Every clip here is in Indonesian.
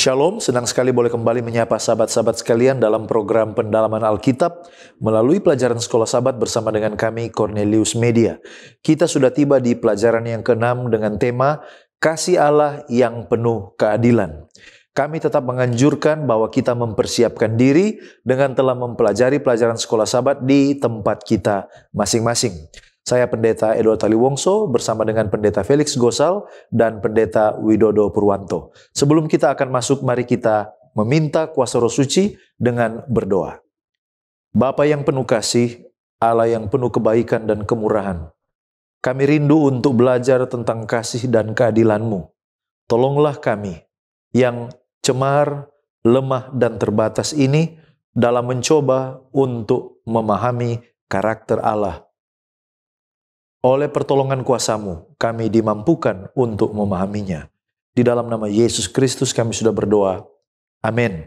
Shalom, senang sekali boleh kembali menyapa sahabat-sahabat sekalian dalam program pendalaman Alkitab melalui pelajaran Sekolah Sabat bersama dengan kami Cornelius Media. Kita sudah tiba di pelajaran yang ke-6 dengan tema Kasih Allah yang penuh keadilan. Kami tetap menganjurkan bahwa kita mempersiapkan diri dengan telah mempelajari pelajaran Sekolah Sabat di tempat kita masing-masing. Saya Pendeta Edward Taliwongso bersama dengan Pendeta Felix Gosal dan Pendeta Widodo Purwanto. Sebelum kita akan masuk, mari kita meminta kuasa Roh Suci dengan berdoa. Bapa yang penuh kasih, Allah yang penuh kebaikan dan kemurahan, kami rindu untuk belajar tentang kasih dan keadilan-Mu. Tolonglah kami yang cemar, lemah, dan terbatas ini dalam mencoba untuk memahami karakter Allah. Oleh pertolongan kuasa-Mu, kami dimampukan untuk memahaminya. Di dalam nama Yesus Kristus kami sudah berdoa. Amin.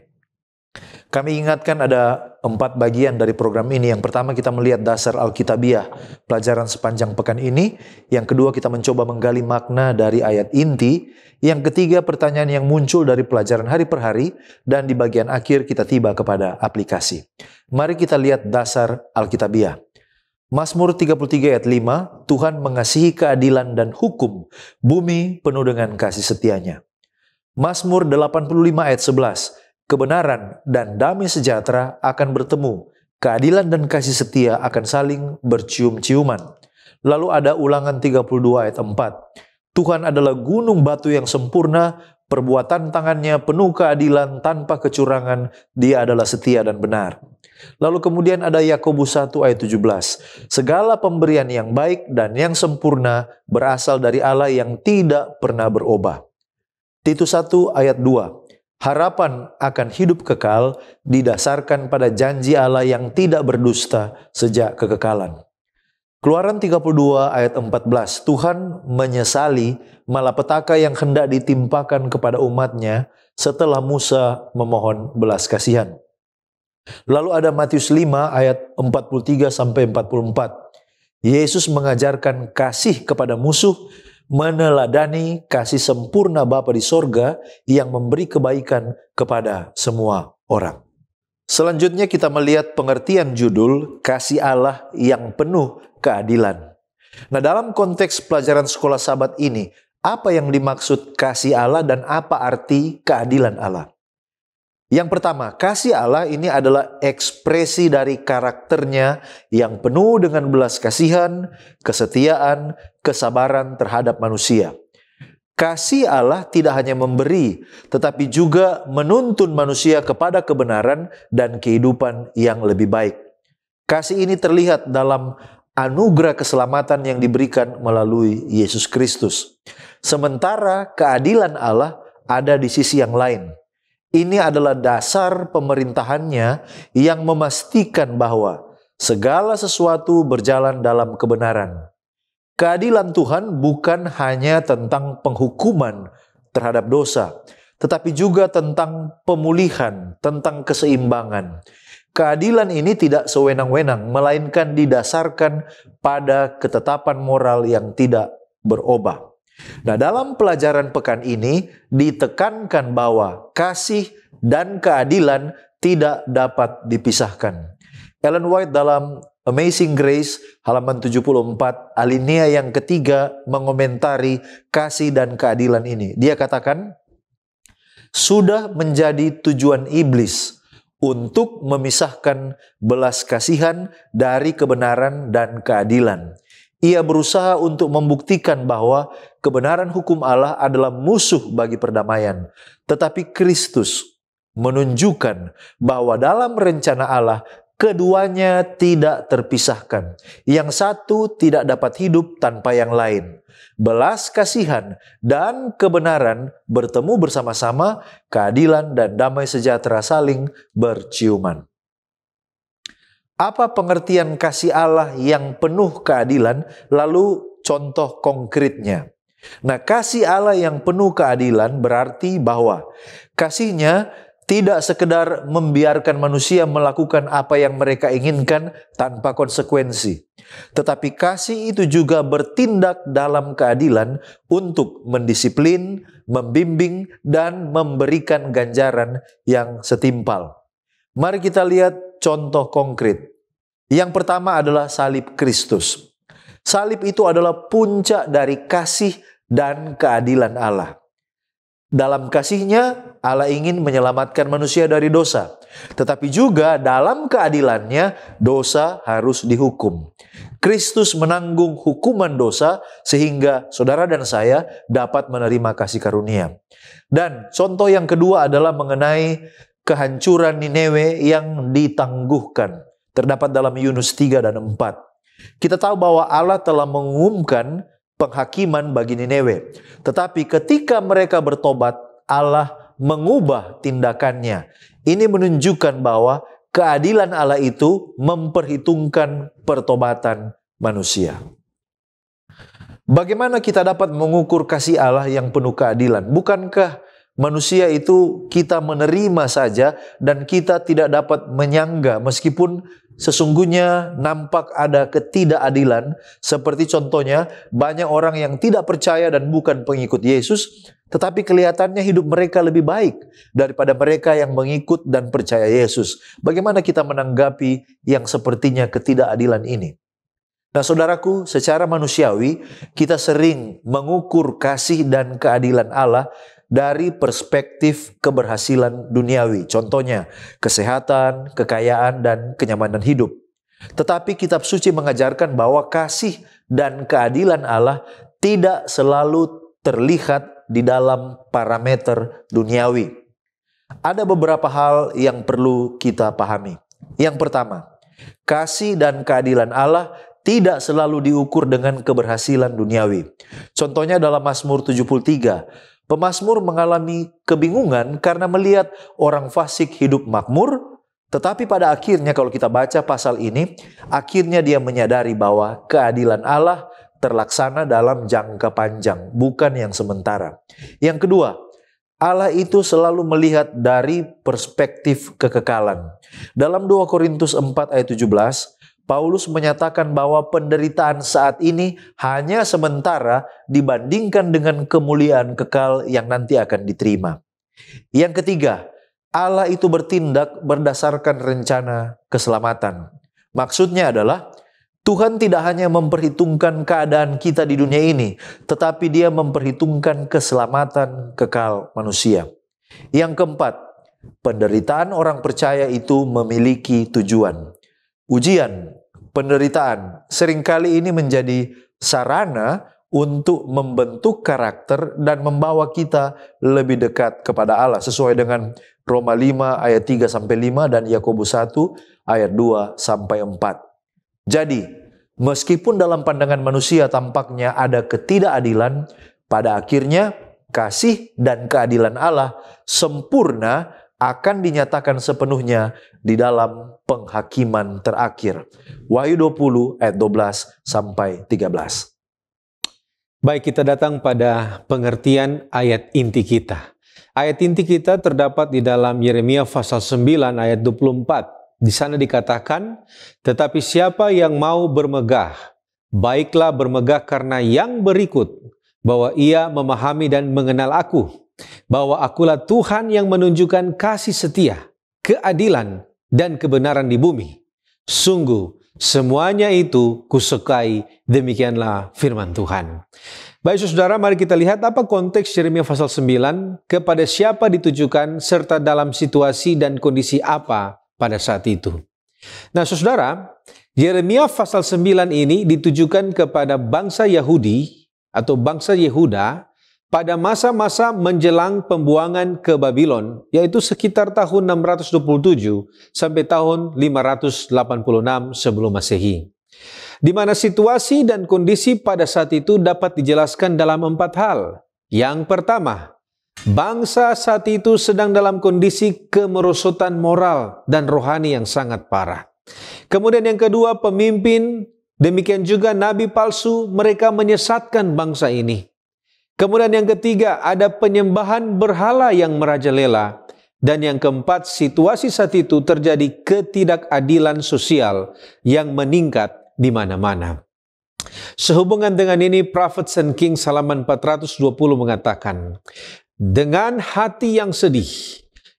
Kami ingatkan ada 4 bagian dari program ini. Yang pertama kita melihat dasar Alkitabiah, pelajaran sepanjang pekan ini. Yang kedua kita mencoba menggali makna dari ayat inti. Yang ketiga pertanyaan yang muncul dari pelajaran hari per hari. Dan di bagian akhir kita tiba kepada aplikasi. Mari kita lihat dasar Alkitabiah. Mazmur 33 ayat 5, Tuhan mengasihi keadilan dan hukum, bumi penuh dengan kasih setianya. Mazmur 85 ayat 11, kebenaran dan damai sejahtera akan bertemu, keadilan dan kasih setia akan saling bercium-ciuman. Lalu ada Ulangan 32 ayat 4, Tuhan adalah gunung batu yang sempurna, perbuatan tangannya penuh keadilan tanpa kecurangan, Dia adalah setia dan benar. Lalu kemudian ada Yakobus 1 ayat 17. Segala pemberian yang baik dan yang sempurna berasal dari Allah yang tidak pernah berubah. Titus 1 ayat 2. Harapan akan hidup kekal didasarkan pada janji Allah yang tidak berdusta sejak kekekalan. Keluaran 32 ayat 14. Tuhan menyesali malapetaka yang hendak ditimpakan kepada umatnya setelah Musa memohon belas kasihan. Lalu ada Matius 5 ayat 43 sampai 44. Yesus mengajarkan kasih kepada musuh, meneladani kasih sempurna Bapa di sorga yang memberi kebaikan kepada semua orang. Selanjutnya kita melihat pengertian judul Kasih Allah yang penuh keadilan. Nah, dalam konteks pelajaran Sekolah Sabat ini, apa yang dimaksud kasih Allah dan apa arti keadilan Allah? Yang pertama, kasih Allah ini adalah ekspresi dari karakternya yang penuh dengan belas kasihan, kesetiaan, kesabaran terhadap manusia. Kasih Allah tidak hanya memberi, tetapi juga menuntun manusia kepada kebenaran dan kehidupan yang lebih baik. Kasih ini terlihat dalam anugerah keselamatan yang diberikan melalui Yesus Kristus. Sementara keadilan Allah ada di sisi yang lain. Ini adalah dasar pemerintahannya yang memastikan bahwa segala sesuatu berjalan dalam kebenaran. Keadilan Tuhan bukan hanya tentang penghukuman terhadap dosa, tetapi juga tentang pemulihan, tentang keseimbangan. Keadilan ini tidak sewenang-wenang, melainkan didasarkan pada ketetapan moral yang tidak berubah. Nah, dalam pelajaran pekan ini ditekankan bahwa kasih dan keadilan tidak dapat dipisahkan. Ellen White dalam Amazing Grace halaman 74 alinea yang ketiga mengomentari kasih dan keadilan ini. Dia katakan, sudah menjadi tujuan iblis untuk memisahkan belas kasihan dari kebenaran dan keadilan. Ia berusaha untuk membuktikan bahwa kebenaran hukum Allah adalah musuh bagi perdamaian. Tetapi Kristus menunjukkan bahwa dalam rencana Allah, keduanya tidak terpisahkan. Yang satu tidak dapat hidup tanpa yang lain. Belas kasihan dan kebenaran bertemu bersama-sama, keadilan dan damai sejahtera saling berciuman. Apa pengertian kasih Allah yang penuh keadilan? Lalu contoh konkretnya. Nah, kasih Allah yang penuh keadilan berarti bahwa kasih-Nya tidak sekedar membiarkan manusia melakukan apa yang mereka inginkan tanpa konsekuensi. Tetapi kasih itu juga bertindak dalam keadilan untuk mendisiplin, membimbing, dan memberikan ganjaran yang setimpal. Mari kita lihat contoh konkret. Yang pertama adalah salib Kristus. Salib itu adalah puncak dari kasih dan keadilan Allah. Dalam kasih-Nya, Allah ingin menyelamatkan manusia dari dosa. Tetapi juga dalam keadilannya, dosa harus dihukum. Kristus menanggung hukuman dosa sehingga saudara dan saya dapat menerima kasih karunia. Dan contoh yang kedua adalah mengenai kehancuran Niniwe yang ditangguhkan. Terdapat dalam Yunus 3 dan 4. Kita tahu bahwa Allah telah mengumumkan penghakiman bagi Niniwe. Tetapi ketika mereka bertobat, Allah mengubah tindakannya. Ini menunjukkan bahwa keadilan Allah itu memperhitungkan pertobatan manusia. Bagaimana kita dapat mengukur kasih Allah yang penuh keadilan? Bukankah manusia itu kita menerima saja dan kita tidak dapat menyangga meskipun sesungguhnya nampak ada ketidakadilan, seperti contohnya banyak orang yang tidak percaya dan bukan pengikut Yesus, tetapi kelihatannya hidup mereka lebih baik daripada mereka yang mengikut dan percaya Yesus. Bagaimana kita menanggapi yang sepertinya ketidakadilan ini? Nah, saudaraku, secara manusiawi kita sering mengukur kasih dan keadilan Allah dari perspektif keberhasilan duniawi. Contohnya, kesehatan, kekayaan, dan kenyamanan hidup. Tetapi kitab suci mengajarkan bahwa kasih dan keadilan Allah tidak selalu terlihat di dalam parameter duniawi. Ada beberapa hal yang perlu kita pahami. Yang pertama, kasih dan keadilan Allah tidak selalu diukur dengan keberhasilan duniawi. Contohnya dalam Mazmur 73, pemazmur mengalami kebingungan karena melihat orang fasik hidup makmur, tetapi pada akhirnya kalau kita baca pasal ini, akhirnya dia menyadari bahwa keadilan Allah terlaksana dalam jangka panjang, bukan yang sementara. Yang kedua, Allah itu selalu melihat dari perspektif kekekalan. Dalam 2 Korintus 4 ayat 17, Paulus menyatakan bahwa penderitaan saat ini hanya sementara dibandingkan dengan kemuliaan kekal yang nanti akan diterima. Yang ketiga, Allah itu bertindak berdasarkan rencana keselamatan. Maksudnya adalah Tuhan tidak hanya memperhitungkan keadaan kita di dunia ini, tetapi Dia memperhitungkan keselamatan kekal manusia. Yang keempat, penderitaan orang percaya itu memiliki tujuan. Ujian, penderitaan seringkali ini menjadi sarana untuk membentuk karakter dan membawa kita lebih dekat kepada Allah sesuai dengan Roma 5 ayat 3-5 dan Yakobus 1 ayat 2-4. Jadi, meskipun dalam pandangan manusia tampaknya ada ketidakadilan, pada akhirnya kasih dan keadilan Allah sempurna akan dinyatakan sepenuhnya di dalam penghakiman terakhir. Wahyu 20 ayat 12-13. Baik, kita datang pada pengertian ayat inti kita. Ayat inti kita terdapat di dalam Yeremia pasal 9 ayat 24. Di sana dikatakan, tetapi siapa yang mau bermegah, baiklah bermegah karena yang berikut, bahwa ia memahami dan mengenal aku, bahwa akulah Tuhan yang menunjukkan kasih setia, keadilan, dan kebenaran di bumi. Sungguh, semuanya itu kusukai, demikianlah firman Tuhan. Baik saudara, mari kita lihat apa konteks Yeremia pasal 9, kepada siapa ditujukan, serta dalam situasi dan kondisi apa pada saat itu. Nah saudara, Yeremia pasal 9 ini ditujukan kepada bangsa Yahudi atau bangsa Yehuda pada masa-masa menjelang pembuangan ke Babylon, yaitu sekitar tahun 627 sampai tahun 586 sebelum Masehi. Di mana situasi dan kondisi pada saat itu dapat dijelaskan dalam 4 hal. Yang pertama, bangsa saat itu sedang dalam kondisi kemerosotan moral dan rohani yang sangat parah. Kemudian yang kedua, pemimpin, demikian juga nabi palsu, mereka menyesatkan bangsa ini. Kemudian yang ketiga, ada penyembahan berhala yang merajalela. Dan yang keempat, situasi saat itu terjadi ketidakadilan sosial yang meningkat di mana-mana. Sehubungan dengan ini, Prophets and Kings halaman 420 mengatakan, dengan hati yang sedih,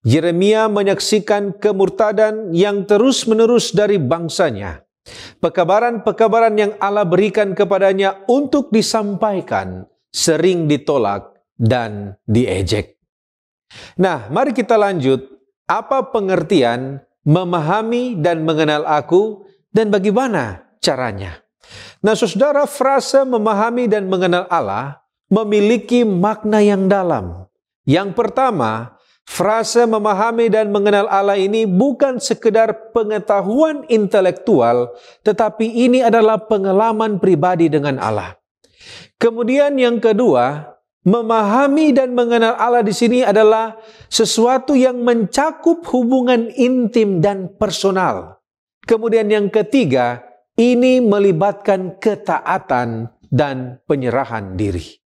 Yeremia menyaksikan kemurtadan yang terus-menerus dari bangsanya. Pekabaran-pekabaran yang Allah berikan kepadanya untuk disampaikan sering ditolak dan diejek. Nah, mari kita lanjut. Apa pengertian memahami dan mengenal aku dan bagaimana caranya? Nah, saudara, frase memahami dan mengenal Allah memiliki makna yang dalam. Yang pertama, frase memahami dan mengenal Allah ini bukan sekedar pengetahuan intelektual, tetapi ini adalah pengalaman pribadi dengan Allah. Kemudian yang kedua, memahami dan mengenal Allah di sini adalah sesuatu yang mencakup hubungan intim dan personal. Kemudian yang ketiga, ini melibatkan ketaatan dan penyerahan diri.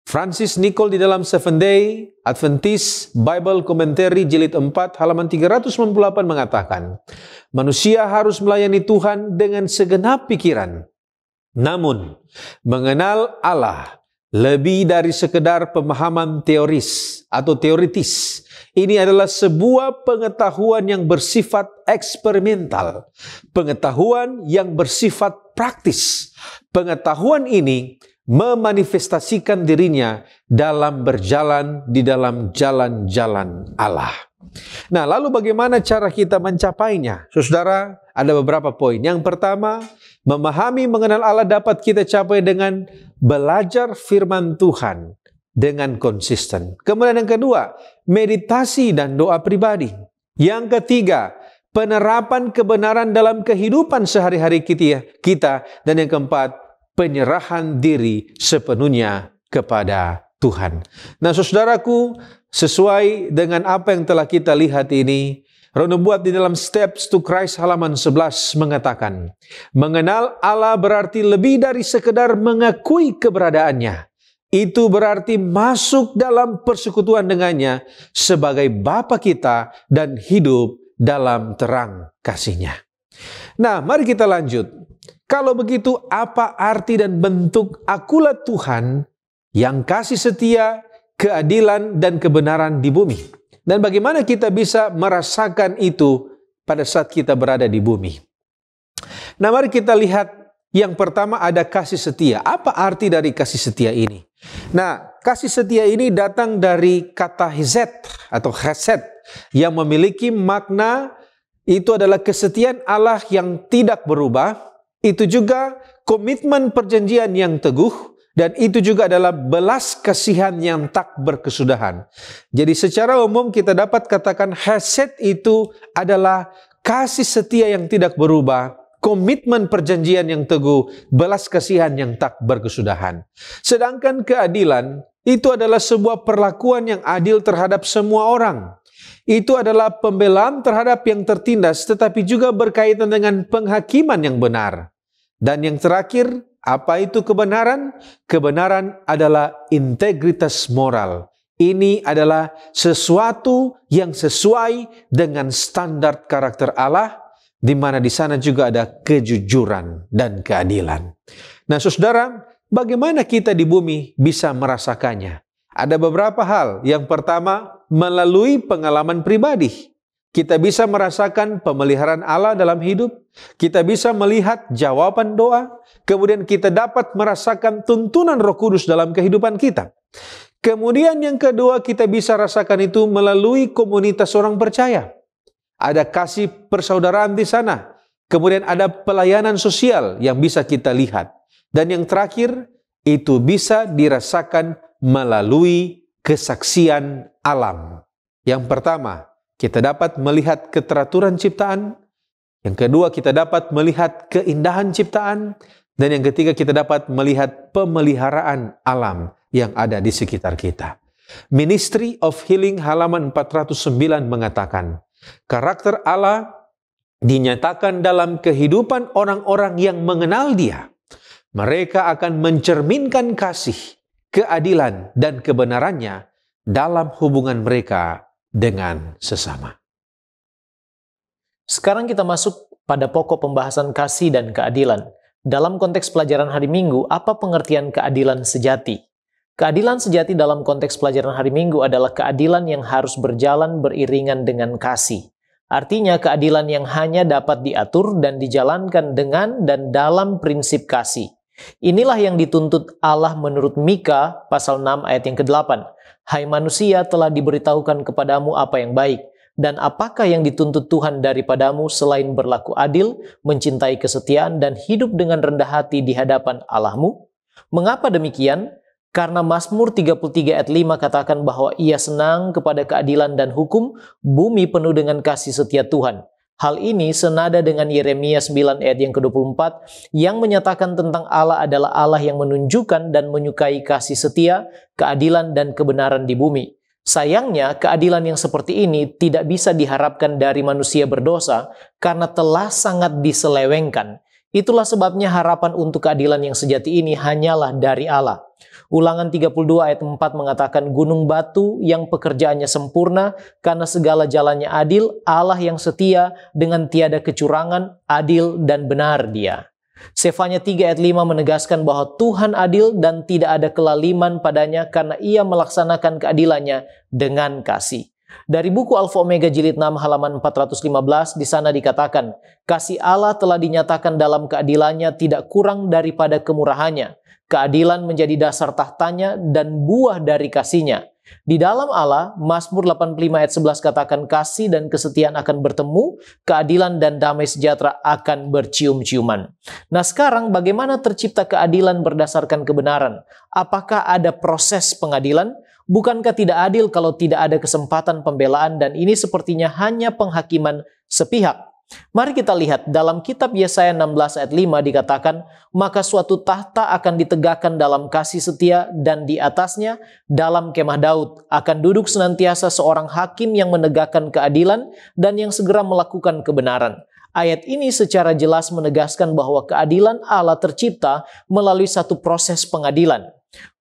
Francis Nichol di dalam Seventh-day Adventist Bible Commentary jilid 4 halaman 398 mengatakan, manusia harus melayani Tuhan dengan segenap pikiran. Namun, mengenal Allah lebih dari sekedar pemahaman teoris atau teoritis. Ini adalah sebuah pengetahuan yang bersifat eksperimental. Pengetahuan yang bersifat praktis. Pengetahuan ini memanifestasikan dirinya dalam berjalan di dalam jalan-jalan Allah. Nah, lalu bagaimana cara kita mencapainya? Saudara, ada beberapa poin. Yang pertama, memahami mengenal Allah dapat kita capai dengan belajar firman Tuhan dengan konsisten. Kemudian yang kedua, meditasi dan doa pribadi. Yang ketiga, penerapan kebenaran dalam kehidupan sehari-hari kita. Dan yang keempat, penyerahan diri sepenuhnya kepada Tuhan. Nah, saudaraku, sesuai dengan apa yang telah kita lihat ini, Renubuat di dalam Steps to Christ halaman 11 mengatakan, mengenal Allah berarti lebih dari sekedar mengakui keberadaannya. Itu berarti masuk dalam persekutuan dengannya sebagai Bapa kita dan hidup dalam terang kasih-Nya. Nah, mari kita lanjut. Kalau begitu, apa arti dan bentuk akulah Tuhan yang kasih setia, keadilan, dan kebenaran di bumi? Dan bagaimana kita bisa merasakan itu pada saat kita berada di bumi? Nah, mari kita lihat yang pertama ada kasih setia. Apa arti dari kasih setia ini? Nah, kasih setia ini datang dari kata hesed atau chesed yang memiliki makna itu adalah kesetiaan Allah yang tidak berubah. Itu juga komitmen perjanjian yang teguh. Dan itu juga adalah belas kasihan yang tak berkesudahan. Jadi secara umum kita dapat katakan hesed itu adalah kasih setia yang tidak berubah, komitmen perjanjian yang teguh, belas kasihan yang tak berkesudahan. Sedangkan keadilan itu adalah sebuah perlakuan yang adil terhadap semua orang. Itu adalah pembelaan terhadap yang tertindas, tetapi juga berkaitan dengan penghakiman yang benar. Dan yang terakhir, apa itu kebenaran? Kebenaran adalah integritas moral. Ini adalah sesuatu yang sesuai dengan standar karakter Allah, di mana di sana juga ada kejujuran dan keadilan. Nah, saudara, bagaimana kita di bumi bisa merasakannya? Ada beberapa hal. Yang pertama, melalui pengalaman pribadi. Kita bisa merasakan pemeliharaan Allah dalam hidup. Kita bisa melihat jawaban doa. Kemudian kita dapat merasakan tuntunan Roh Kudus dalam kehidupan kita. Kemudian yang kedua, kita bisa rasakan itu melalui komunitas orang percaya. Ada kasih persaudaraan di sana. Kemudian ada pelayanan sosial yang bisa kita lihat. Dan yang terakhir, itu bisa dirasakan melalui kesaksian alam. Yang pertama, kita dapat melihat keteraturan ciptaan. Yang kedua, kita dapat melihat keindahan ciptaan. Dan yang ketiga, kita dapat melihat pemeliharaan alam yang ada di sekitar kita. Ministry of Healing halaman 409 mengatakan, karakter Allah dinyatakan dalam kehidupan orang-orang yang mengenal Dia. Mereka akan mencerminkan kasih, keadilan, dan kebenarannya dalam hubungan mereka dengan sesama. Sekarang kita masuk pada pokok pembahasan kasih dan keadilan. Dalam konteks pelajaran hari Minggu, apa pengertian keadilan sejati? Keadilan sejati dalam konteks pelajaran hari Minggu adalah keadilan yang harus berjalan beriringan dengan kasih. Artinya keadilan yang hanya dapat diatur dan dijalankan dengan dan dalam prinsip kasih. Inilah yang dituntut Allah menurut Mika pasal 6 ayat yang ke-8. Hai manusia, telah diberitahukan kepadamu apa yang baik. Dan apakah yang dituntut Tuhan daripadamu selain berlaku adil, mencintai kesetiaan, dan hidup dengan rendah hati di hadapan Allahmu? Mengapa demikian? Karena Mazmur 33 ayat 5 katakan bahwa ia senang kepada keadilan dan hukum, bumi penuh dengan kasih setia Tuhan. Hal ini senada dengan Yeremia 9 ayat yang ke-24 yang menyatakan tentang Allah adalah Allah yang menunjukkan dan menyukai kasih setia, keadilan, dan kebenaran di bumi. Sayangnya, keadilan yang seperti ini tidak bisa diharapkan dari manusia berdosa karena telah sangat diselewengkan. Itulah sebabnya harapan untuk keadilan yang sejati ini hanyalah dari Allah. Ulangan 32 ayat 4 mengatakan gunung batu yang pekerjaannya sempurna karena segala jalannya adil, Allah yang setia dengan tiada kecurangan, adil dan benar Dia. Sefanya 3 ayat 5 menegaskan bahwa Tuhan adil dan tidak ada kelaliman padanya karena Ia melaksanakan keadilannya dengan kasih. Dari buku Alfa Omega jilid 6 halaman 415 di sana dikatakan, kasih Allah telah dinyatakan dalam keadilannya tidak kurang daripada kemurahannya. Keadilan menjadi dasar tahtanya dan buah dari kasihnya. Di dalam Allah, Mazmur 85 ayat 11 katakan kasih dan kesetiaan akan bertemu, keadilan dan damai sejahtera akan bercium-ciuman. Nah sekarang bagaimana tercipta keadilan berdasarkan kebenaran? Apakah ada proses pengadilan? Bukankah tidak adil kalau tidak ada kesempatan pembelaan dan ini sepertinya hanya penghakiman sepihak? Mari kita lihat dalam kitab Yesaya 16 ayat 5 dikatakan, maka suatu tahta akan ditegakkan dalam kasih setia dan di atasnya dalam kemah Daud akan duduk senantiasa seorang hakim yang menegakkan keadilan dan yang segera melakukan kebenaran. Ayat ini secara jelas menegaskan bahwa keadilan Allah tercipta melalui satu proses pengadilan.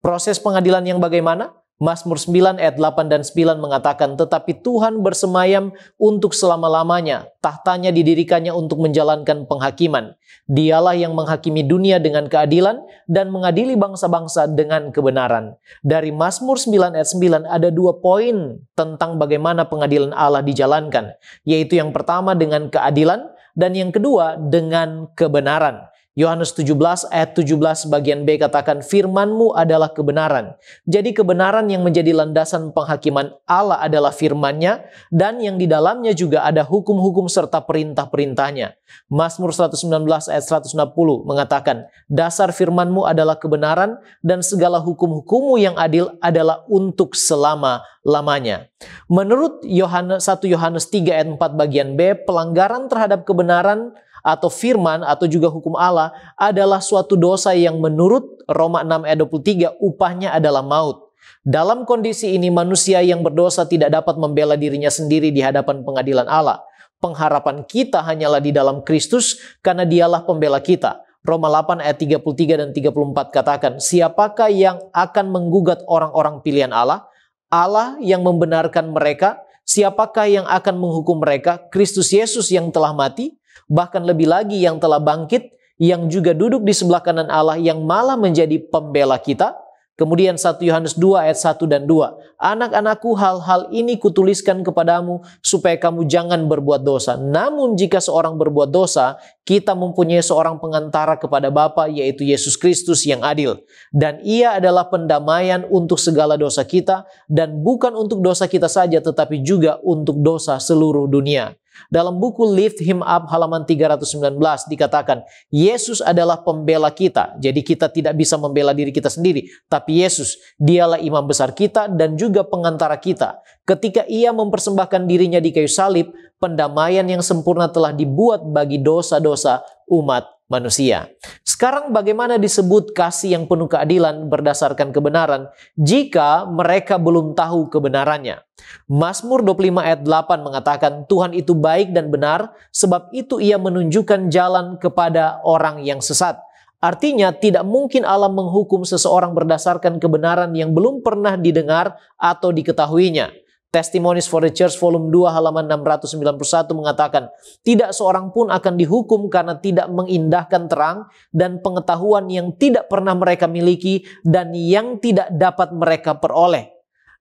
Proses pengadilan yang bagaimana? Mazmur 9 ayat 8 dan 9 mengatakan, tetapi Tuhan bersemayam untuk selama-lamanya, tahtanya didirikannya untuk menjalankan penghakiman. Dialah yang menghakimi dunia dengan keadilan dan mengadili bangsa-bangsa dengan kebenaran. Dari Mazmur 9 ayat 9 ada 2 poin tentang bagaimana pengadilan Allah dijalankan, yaitu yang pertama dengan keadilan dan yang kedua dengan kebenaran. Yohanes 17 ayat 17 bagian B katakan firman-Mu adalah kebenaran. Jadi kebenaran yang menjadi landasan penghakiman Allah adalah firman-Nya dan yang di dalamnya juga ada hukum-hukum serta perintah-perintahnya. Mazmur 119 ayat 160 mengatakan dasar firman-Mu adalah kebenaran dan segala hukum-hukum-Mu yang adil adalah untuk selama-lamanya. Menurut 1 Yohanes 3 ayat 4 bagian B, pelanggaran terhadap kebenaran atau firman atau juga hukum Allah adalah suatu dosa yang menurut Roma 6 ayat 23 upahnya adalah maut. Dalam kondisi ini manusia yang berdosa tidak dapat membela dirinya sendiri di hadapan pengadilan Allah. Pengharapan kita hanyalah di dalam Kristus karena Dialah pembela kita. Roma 8 ayat 33 dan 34 katakan, siapakah yang akan menggugat orang-orang pilihan Allah? Allah yang membenarkan mereka. Siapakah yang akan menghukum mereka? Kristus Yesus yang telah mati, bahkan lebih lagi yang telah bangkit, yang juga duduk di sebelah kanan Allah yang malah menjadi pembela kita. Kemudian 1 Yohanes 2 ayat 1 dan 2. Anak-anakku, hal-hal ini kutuliskan kepadamu supaya kamu jangan berbuat dosa. Namun jika seorang berbuat dosa, kita mempunyai seorang pengantara kepada Bapa, yaitu Yesus Kristus yang adil. Dan Ia adalah pendamaian untuk segala dosa kita, dan bukan untuk dosa kita saja, tetapi juga untuk dosa seluruh dunia. Dalam buku Lift Him Up halaman 319 dikatakan, Yesus adalah pembela kita. Jadi kita tidak bisa membela diri kita sendiri. Tapi Yesus, Dialah imam besar kita dan juga pengantara kita. Ketika Ia mempersembahkan dirinya di kayu salib, pendamaian yang sempurna telah dibuat bagi dosa-dosa umat manusia. Sekarang bagaimana disebut kasih yang penuh keadilan berdasarkan kebenaran jika mereka belum tahu kebenarannya? Mazmur 25 ayat 8 mengatakan Tuhan itu baik dan benar, sebab itu Ia menunjukkan jalan kepada orang yang sesat. Artinya tidak mungkin Allah menghukum seseorang berdasarkan kebenaran yang belum pernah didengar atau diketahuinya. Testimonies for the Church volume 2 halaman 691 mengatakan, tidak seorang pun akan dihukum karena tidak mengindahkan terang dan pengetahuan yang tidak pernah mereka miliki dan yang tidak dapat mereka peroleh.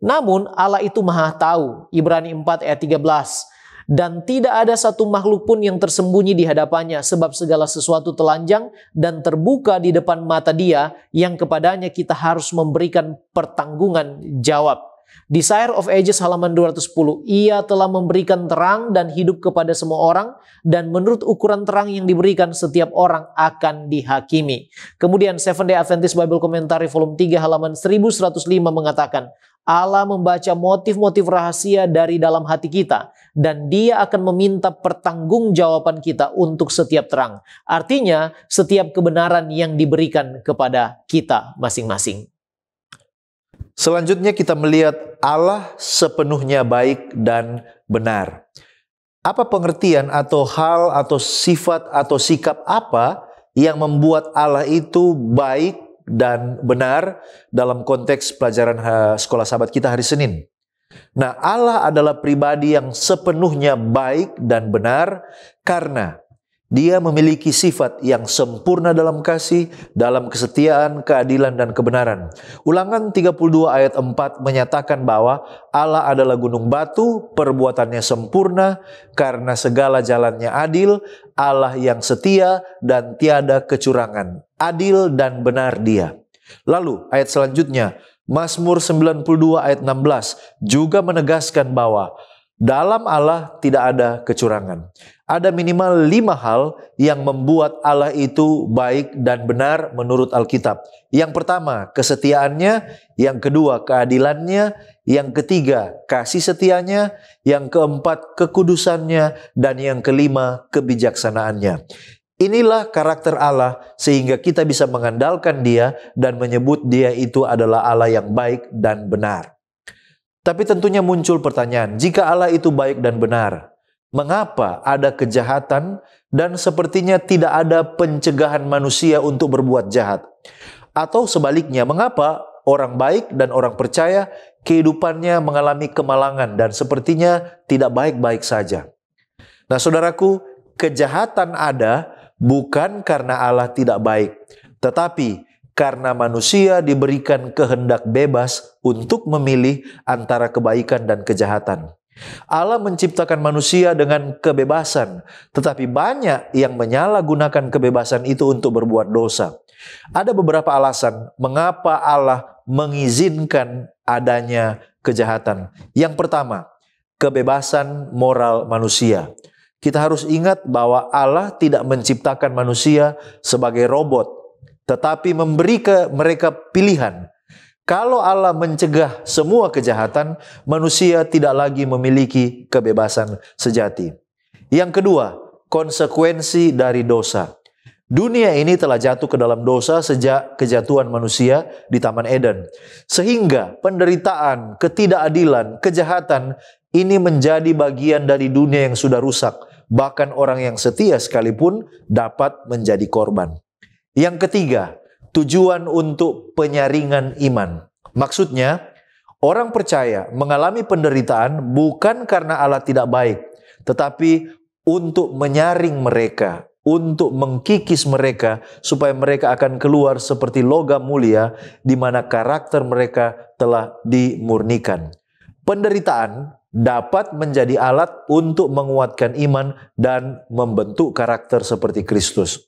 Namun Allah itu Maha Tahu, Ibrani 4 ayat 13. Dan tidak ada satu makhluk pun yang tersembunyi di hadapannya, sebab segala sesuatu telanjang dan terbuka di depan mata Dia yang kepadanya kita harus memberikan pertanggungan jawab. Desire of Ages halaman 210, Ia telah memberikan terang dan hidup kepada semua orang, dan menurut ukuran terang yang diberikan setiap orang akan dihakimi. Kemudian Seventh Day Adventist Bible Commentary volume 3 halaman 1105 mengatakan, Allah membaca motif-motif rahasia dari dalam hati kita, dan Dia akan meminta pertanggungjawaban kita untuk setiap terang. Artinya, setiap kebenaran yang diberikan kepada kita masing-masing. Selanjutnya kita melihat Allah sepenuhnya baik dan benar. Apa pengertian atau hal atau sifat atau sikap apa yang membuat Allah itu baik dan benar dalam konteks pelajaran sekolah sahabat kita hari Senin? Nah, Allah adalah pribadi yang sepenuhnya baik dan benar karena Dia memiliki sifat yang sempurna dalam kasih, dalam kesetiaan, keadilan, dan kebenaran. Ulangan 32 ayat 4 menyatakan bahwa Allah adalah gunung batu, perbuatannya sempurna, karena segala jalannya adil, Allah yang setia dan tiada kecurangan. Adil dan benar Dia. Lalu ayat selanjutnya, Mazmur 92 ayat 16 juga menegaskan bahwa dalam Allah tidak ada kecurangan. Ada minimal 5 hal yang membuat Allah itu baik dan benar menurut Alkitab. Yang pertama, kesetiaannya. Yang kedua, keadilannya. Yang ketiga, kasih setianya. Yang keempat, kekudusannya. Dan yang kelima, kebijaksanaannya. Inilah karakter Allah sehingga kita bisa mengandalkan Dia dan menyebut Dia itu adalah Allah yang baik dan benar. Tapi tentunya muncul pertanyaan, jika Allah itu baik dan benar, mengapa ada kejahatan dan sepertinya tidak ada pencegahan manusia untuk berbuat jahat? Atau sebaliknya, mengapa orang baik dan orang percaya kehidupannya mengalami kemalangan dan sepertinya tidak baik-baik saja? Nah, saudaraku, kejahatan ada bukan karena Allah tidak baik, tetapi karena manusia diberikan kehendak bebas untuk memilih antara kebaikan dan kejahatan. Allah menciptakan manusia dengan kebebasan, tetapi banyak yang menyalahgunakan kebebasan itu untuk berbuat dosa. Ada beberapa alasan mengapa Allah mengizinkan adanya kejahatan. Yang pertama, kebebasan moral manusia. Kita harus ingat bahwa Allah tidak menciptakan manusia sebagai robot, tetapi memberi mereka pilihan. Kalau Allah mencegah semua kejahatan, manusia tidak lagi memiliki kebebasan sejati. Yang kedua, konsekuensi dari dosa. Dunia ini telah jatuh ke dalam dosa sejak kejatuhan manusia di Taman Eden. Sehingga penderitaan, ketidakadilan, kejahatan ini menjadi bagian dari dunia yang sudah rusak. Bahkan orang yang setia sekalipun dapat menjadi korban. Yang ketiga, tujuan untuk penyaringan iman. Maksudnya, orang percaya mengalami penderitaan bukan karena Allah tidak baik, tetapi untuk menyaring mereka, untuk mengkikis mereka, supaya mereka akan keluar seperti logam mulia di mana karakter mereka telah dimurnikan. Penderitaan dapat menjadi alat untuk menguatkan iman dan membentuk karakter seperti Kristus.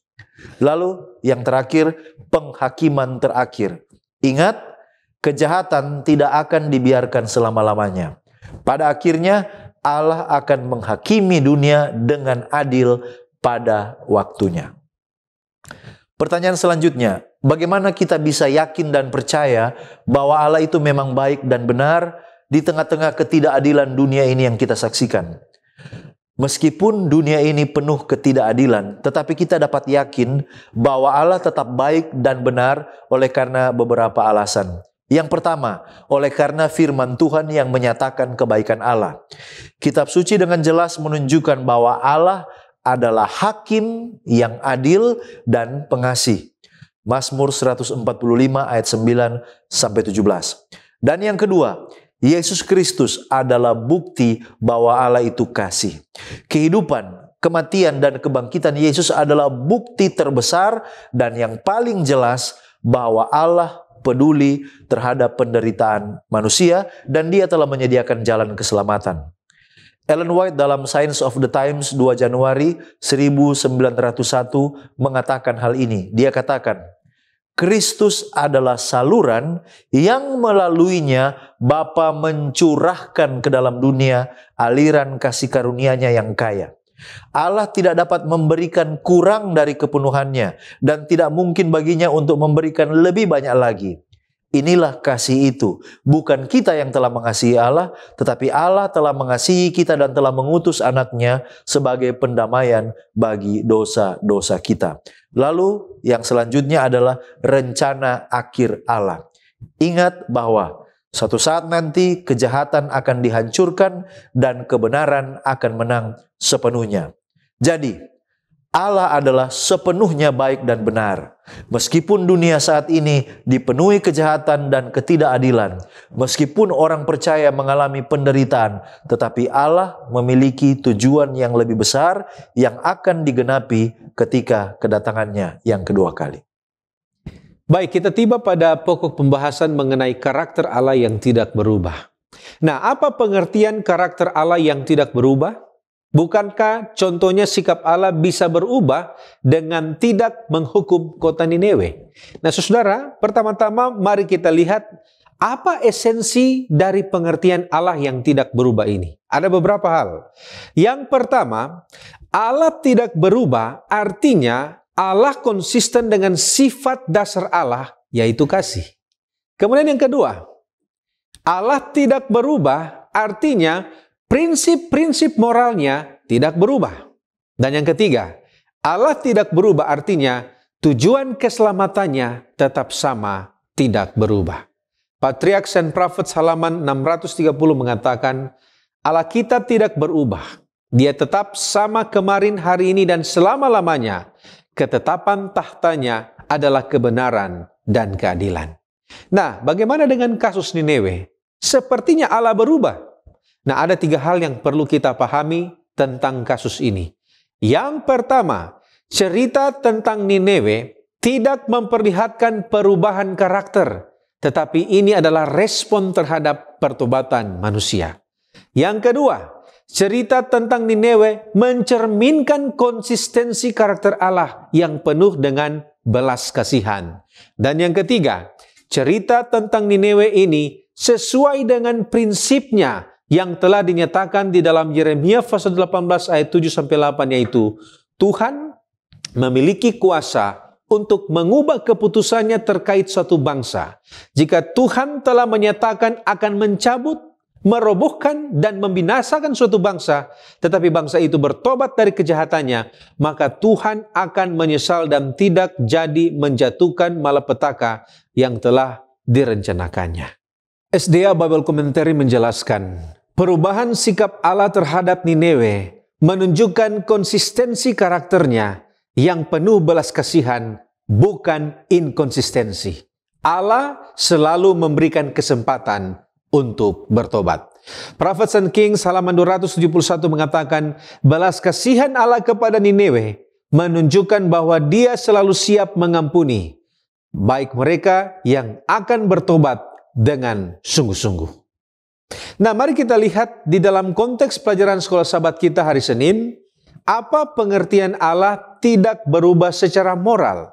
Lalu yang terakhir, penghakiman terakhir. Ingat, kejahatan tidak akan dibiarkan selama-lamanya. Pada akhirnya Allah akan menghakimi dunia dengan adil pada waktunya. Pertanyaan selanjutnya, bagaimana kita bisa yakin dan percaya bahwa Allah itu memang baik dan benar di tengah-tengah ketidakadilan dunia ini yang kita saksikan? Meskipun dunia ini penuh ketidakadilan, tetapi kita dapat yakin bahwa Allah tetap baik dan benar oleh karena beberapa alasan. Yang pertama, oleh karena firman Tuhan yang menyatakan kebaikan Allah. Kitab suci dengan jelas menunjukkan bahwa Allah adalah hakim yang adil dan pengasih. Mazmur 145 ayat 9-17. Dan yang kedua, Yesus Kristus adalah bukti bahwa Allah itu kasih. Kehidupan, kematian, dan kebangkitan Yesus adalah bukti terbesar dan yang paling jelas bahwa Allah peduli terhadap penderitaan manusia dan Dia telah menyediakan jalan keselamatan. Ellen White dalam Science of the Times 2 Januari 1901 mengatakan hal ini. Dia katakan, Kristus adalah saluran yang melaluinya Bapa mencurahkan ke dalam dunia aliran kasih karunia-Nya yang kaya. Allah tidak dapat memberikan kurang dari kepenuhannya dan tidak mungkin baginya untuk memberikan lebih banyak lagi. Inilah kasih itu. Bukan kita yang telah mengasihi Allah, tetapi Allah telah mengasihi kita dan telah mengutus anaknya sebagai pendamaian bagi dosa-dosa kita. Lalu yang selanjutnya adalah rencana akhir Allah. Ingat bahwa suatu saat nanti kejahatan akan dihancurkan dan kebenaran akan menang sepenuhnya. Jadi, Allah adalah sepenuhnya baik dan benar. Meskipun dunia saat ini dipenuhi kejahatan dan ketidakadilan, meskipun orang percaya mengalami penderitaan, tetapi Allah memiliki tujuan yang lebih besar yang akan digenapi ketika kedatangannya yang kedua kali. Baik, kita tiba pada pokok pembahasan mengenai karakter Allah yang tidak berubah. Nah, apa pengertian karakter Allah yang tidak berubah? Bukankah contohnya sikap Allah bisa berubah dengan tidak menghukum kota Nineve? Nah, saudara, pertama-tama mari kita lihat apa esensi dari pengertian Allah yang tidak berubah ini. Ada beberapa hal. Yang pertama, Allah tidak berubah artinya Allah konsisten dengan sifat dasar Allah, yaitu kasih. Kemudian yang kedua, Allah tidak berubah artinya prinsip-prinsip moralnya tidak berubah. Dan yang ketiga, Allah tidak berubah artinya tujuan keselamatannya tetap sama, tidak berubah. Patriarchs and Prophets halaman 630 mengatakan, Allah kita tidak berubah. Dia tetap sama kemarin, hari ini, dan selama-lamanya. Ketetapan tahtanya adalah kebenaran dan keadilan. Nah, bagaimana dengan kasus Nineve? Sepertinya Allah berubah. Nah, ada 3 hal yang perlu kita pahami tentang kasus ini. Yang pertama, cerita tentang Nineve tidak memperlihatkan perubahan karakter, tetapi ini adalah respon terhadap pertobatan manusia. Yang kedua, cerita tentang Nineve mencerminkan konsistensi karakter Allah yang penuh dengan belas kasihan. Dan yang ketiga, cerita tentang Nineve ini sesuai dengan prinsipnya yang telah dinyatakan di dalam Yeremia pasal 18 ayat 7-8, yaitu Tuhan memiliki kuasa untuk mengubah keputusannya terkait suatu bangsa. Jika Tuhan telah menyatakan akan mencabut, merobohkan, dan membinasakan suatu bangsa, tetapi bangsa itu bertobat dari kejahatannya, maka Tuhan akan menyesal dan tidak jadi menjatuhkan malapetaka yang telah direncanakannya. SDA Bible Commentary menjelaskan, perubahan sikap Allah terhadap Nineve menunjukkan konsistensi karakternya yang penuh belas kasihan, bukan inkonsistensi. Allah selalu memberikan kesempatan untuk bertobat. Prophets and Kings halaman 271 mengatakan, belas kasihan Allah kepada Nineve menunjukkan bahwa Dia selalu siap mengampuni, baik mereka yang akan bertobat dengan sungguh-sungguh. Nah, mari kita lihat di dalam konteks pelajaran sekolah sahabat kita hari Senin, apa pengertian Allah tidak berubah secara moral.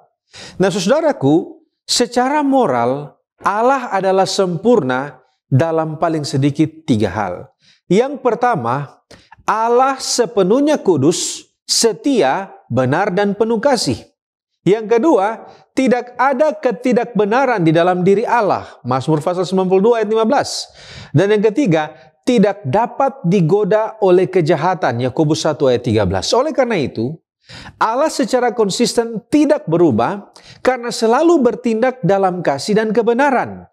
Nah, saudaraku, secara moral, Allah adalah sempurna dalam paling sedikit 3 hal. Yang pertama, Allah sepenuhnya kudus, setia, benar, dan penuh kasih. Yang kedua, tidak ada ketidakbenaran di dalam diri Allah. Mazmur pasal 92 ayat 15. Dan yang ketiga, tidak dapat digoda oleh kejahatan. Yakobus 1 ayat 13. Oleh karena itu, Allah secara konsisten tidak berubah karena selalu bertindak dalam kasih dan kebenaran.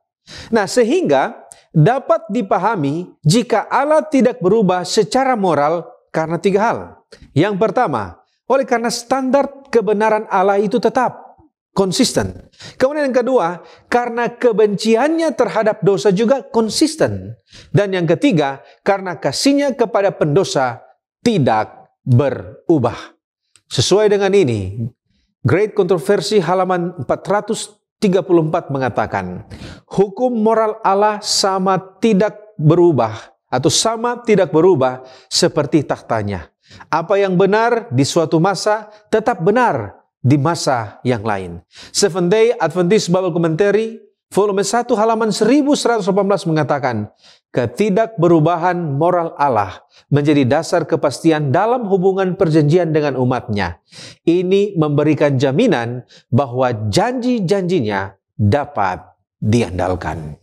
Nah, sehingga dapat dipahami jika Allah tidak berubah secara moral karena 3 hal. Yang pertama, oleh karena standar kebenaran Allah itu tetap. konsisten. Kemudian yang kedua, karena kebenciannya terhadap dosa juga konsisten. Dan yang ketiga, karena kasihnya kepada pendosa tidak berubah. Sesuai dengan ini, Great Controversy halaman 434 mengatakan, hukum moral Allah sama tidak berubah atau sama tidak berubah seperti tahtanya. Apa yang benar di suatu masa tetap benar di masa yang lain. Seventh-day Adventist Bible Commentary, volume 1 halaman 1118 mengatakan, ketidakberubahan moral Allah menjadi dasar kepastian dalam hubungan perjanjian dengan umatnya. Ini memberikan jaminan bahwa janji-janjinya dapat diandalkan.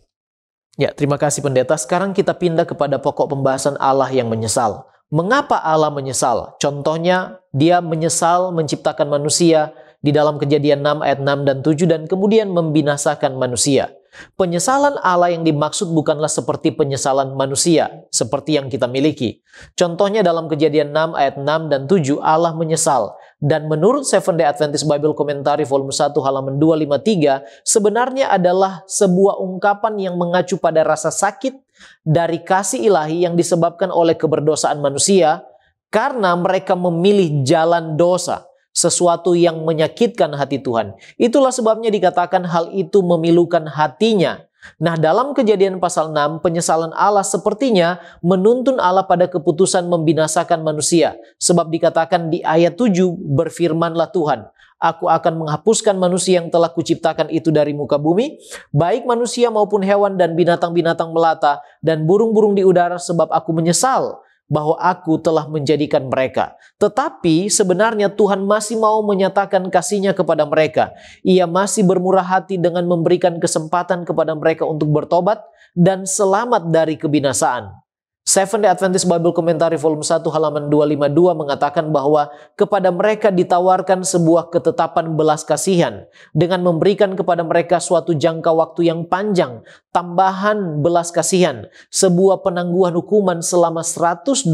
Ya, terima kasih pendeta. Sekarang kita pindah kepada pokok pembahasan Allah yang menyesal. Mengapa Allah menyesal? Contohnya, dia menyesal menciptakan manusia di dalam Kejadian 6 ayat 6 dan 7 dan kemudian membinasakan manusia. Penyesalan Allah yang dimaksud bukanlah seperti penyesalan manusia, seperti yang kita miliki. Contohnya dalam Kejadian 6 ayat 6 dan 7, Allah menyesal. Dan menurut Seventh-day Adventist Bible Commentary volume 1 halaman 253, sebenarnya adalah sebuah ungkapan yang mengacu pada rasa sakit dari kasih ilahi yang disebabkan oleh keberdosaan manusia karena mereka memilih jalan dosa, sesuatu yang menyakitkan hati Tuhan. Itulah sebabnya dikatakan hal itu memilukan hatinya. Nah, dalam Kejadian pasal 6, penyesalan Allah sepertinya menuntun Allah pada keputusan membinasakan manusia. Sebab dikatakan di ayat 7, berfirmanlah Tuhan, aku akan menghapuskan manusia yang telah kuciptakan itu dari muka bumi, baik manusia maupun hewan dan binatang-binatang melata dan burung-burung di udara, sebab aku menyesal bahwa aku telah menjadikan mereka. Tetapi sebenarnya Tuhan masih mau menyatakan kasih-Nya kepada mereka. Ia masih bermurah hati dengan memberikan kesempatan kepada mereka untuk bertobat dan selamat dari kebinasaan. Seventh-day Adventist Bible Commentary volume 1 halaman 252 mengatakan bahwa kepada mereka ditawarkan sebuah ketetapan belas kasihan dengan memberikan kepada mereka suatu jangka waktu yang panjang, tambahan belas kasihan, sebuah penangguhan hukuman selama 120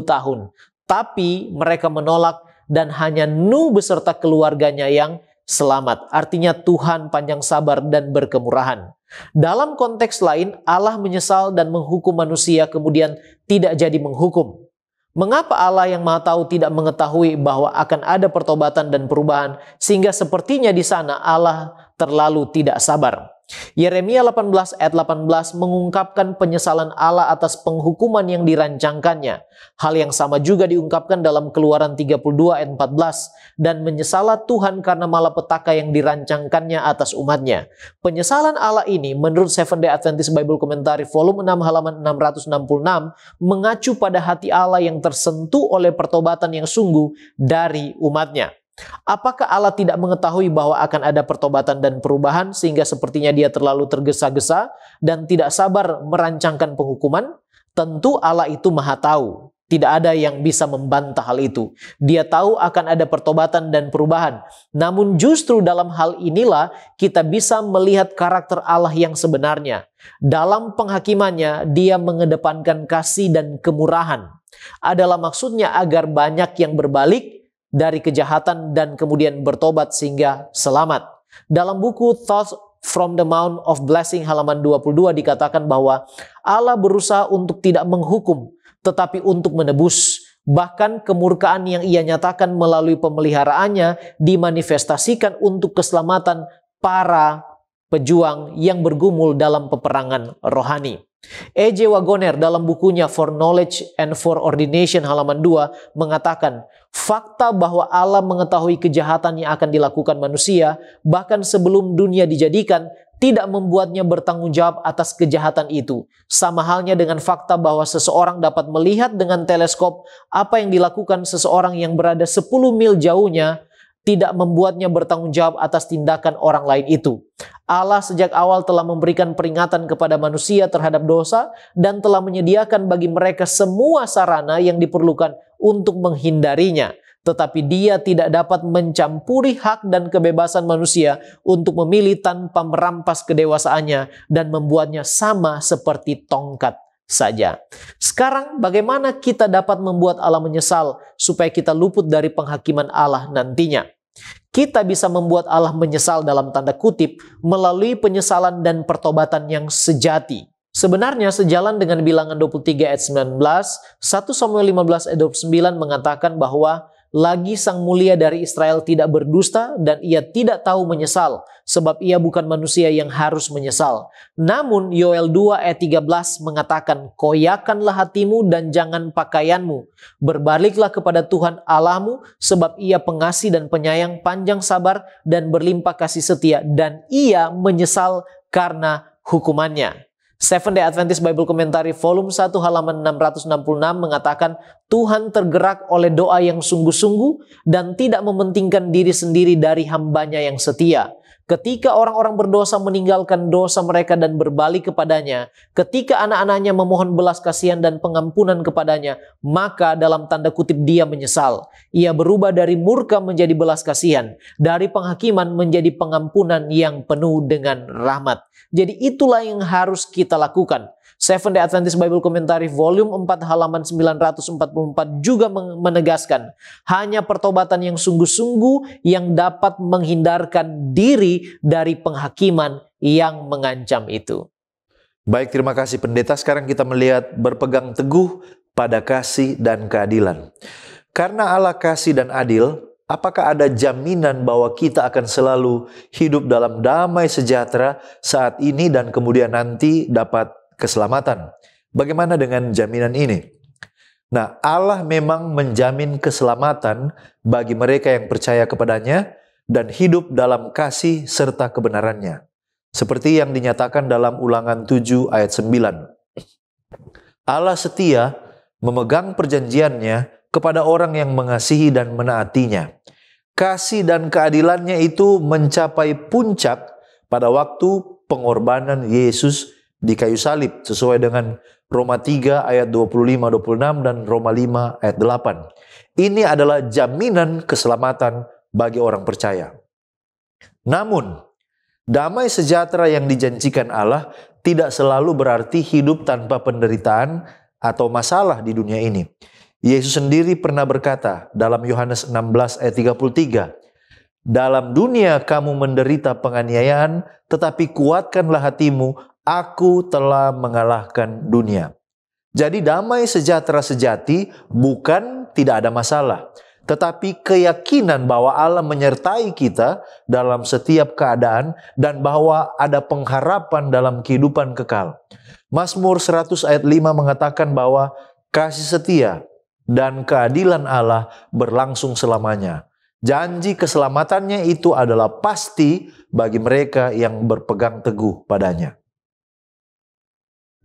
tahun. Tapi mereka menolak dan hanya Nuh beserta keluarganya yang selamat. Artinya Tuhan panjang sabar dan berkemurahan. Dalam konteks lain, Allah menyesal dan menghukum manusia kemudian tidak jadi menghukum. Mengapa Allah yang Maha Tahu tidak mengetahui bahwa akan ada pertobatan dan perubahan sehingga sepertinya di sana Allah terlalu tidak sabar? Yeremia 18 ayat 18 mengungkapkan penyesalan Allah atas penghukuman yang dirancangkannya. Hal yang sama juga diungkapkan dalam Keluaran 32 ayat 14. Dan menyesalah Tuhan karena malapetaka yang dirancangkannya atas umatnya. Penyesalan Allah ini menurut Seventh-day Adventist Bible Commentary volume 6 halaman 666 mengacu pada hati Allah yang tersentuh oleh pertobatan yang sungguh dari umatnya. Apakah Allah tidak mengetahui bahwa akan ada pertobatan dan perubahan sehingga sepertinya dia terlalu tergesa-gesa dan tidak sabar merancangkan penghukuman? Tentu Allah itu Maha Tahu. Tidak ada yang bisa membantah hal itu. Dia tahu akan ada pertobatan dan perubahan. Namun justru dalam hal inilah kita bisa melihat karakter Allah yang sebenarnya. Dalam penghakimannya, dia mengedepankan kasih dan kemurahan. Adalah maksudnya agar banyak yang berbalik dari kejahatan dan kemudian bertobat sehingga selamat. Dalam buku Thoughts from the Mount of Blessing halaman 22 dikatakan bahwa Allah berusaha untuk tidak menghukum, tetapi untuk menebus. Bahkan kemurkaan yang ia nyatakan melalui pemeliharaannya dimanifestasikan untuk keselamatan para pejuang yang bergumul dalam peperangan rohani. E.J. Wagoner dalam bukunya For Knowledge and for Ordination halaman 2 mengatakan, fakta bahwa Allah mengetahui kejahatan yang akan dilakukan manusia bahkan sebelum dunia dijadikan tidak membuatnya bertanggung jawab atas kejahatan itu. Sama halnya dengan fakta bahwa seseorang dapat melihat dengan teleskop apa yang dilakukan seseorang yang berada 10 mil jauhnya tidak membuatnya bertanggung jawab atas tindakan orang lain itu. Allah sejak awal telah memberikan peringatan kepada manusia terhadap dosa dan telah menyediakan bagi mereka semua sarana yang diperlukan untuk menghindarinya. Tetapi dia tidak dapat mencampuri hak dan kebebasan manusia untuk memilih tanpa merampas kedewasaannya dan membuatnya sama seperti tongkat saja. Sekarang bagaimana kita dapat membuat Allah menyesal supaya kita luput dari penghakiman Allah nantinya? kita bisa membuat Allah menyesal dalam tanda kutip melalui penyesalan dan pertobatan yang sejati. Sebenarnya sejalan dengan bilangan 23 ayat 19, 1 Samuel 15 ayat 29 mengatakan bahwa lagi Sang Mulia dari Israel tidak berdusta dan ia tidak tahu menyesal, sebab ia bukan manusia yang harus menyesal. Namun Yoel 2 ayat 13 mengatakan, koyakanlah hatimu dan jangan pakaianmu. Berbaliklah kepada Tuhan Allahmu, sebab ia pengasih dan penyayang, panjang sabar dan berlimpah kasih setia, dan ia menyesal karena hukumannya. Seventh-day Adventist Bible Commentary volume 1 halaman 666 mengatakan, Tuhan tergerak oleh doa yang sungguh-sungguh dan tidak mementingkan diri sendiri dari hambanya yang setia. Ketika orang-orang berdosa meninggalkan dosa mereka dan berbalik kepadanya, ketika anak-anaknya memohon belas kasihan dan pengampunan kepadanya, maka dalam tanda kutip dia menyesal. Ia berubah dari murka menjadi belas kasihan, dari penghakiman menjadi pengampunan yang penuh dengan rahmat. Jadi itulah yang harus kita lakukan. Seventh-day Adventist Bible Commentary volume 4 halaman 944 juga menegaskan, hanya pertobatan yang sungguh-sungguh yang dapat menghindarkan diri dari penghakiman yang mengancam itu. Baik, terima kasih pendeta. Sekarang kita melihat berpegang teguh pada kasih dan keadilan. Karena Allah kasih dan adil, apakah ada jaminan bahwa kita akan selalu hidup dalam damai sejahtera saat ini dan kemudian nanti dapat keselamatan? Bagaimana dengan jaminan ini? Nah, Allah memang menjamin keselamatan bagi mereka yang percaya kepadanya dan hidup dalam kasih serta kebenarannya. Seperti yang dinyatakan dalam Ulangan 7 ayat 9. Allah setia memegang perjanjiannya kepada orang yang mengasihi dan menaatinya. Kasih dan keadilannya itu mencapai puncak pada waktu pengorbanan Yesus di kayu salib, sesuai dengan Roma 3 ayat 25-26 dan Roma 5 ayat 8. Ini adalah jaminan keselamatan bagi orang percaya. Namun, damai sejahtera yang dijanjikan Allah tidak selalu berarti hidup tanpa penderitaan atau masalah di dunia ini. Yesus sendiri pernah berkata dalam Yohanes 16 ayat 33, dalam dunia kamu menderita penganiayaan, tetapi kuatkanlah hatimu, aku telah mengalahkan dunia. Jadi damai sejahtera sejati bukan tidak ada masalah, tetapi keyakinan bahwa Allah menyertai kita dalam setiap keadaan dan bahwa ada pengharapan dalam kehidupan kekal. Mazmur 100 ayat 5 mengatakan bahwa kasih setia dan keadilan Allah berlangsung selamanya. Janji keselamatannya itu adalah pasti bagi mereka yang berpegang teguh padanya.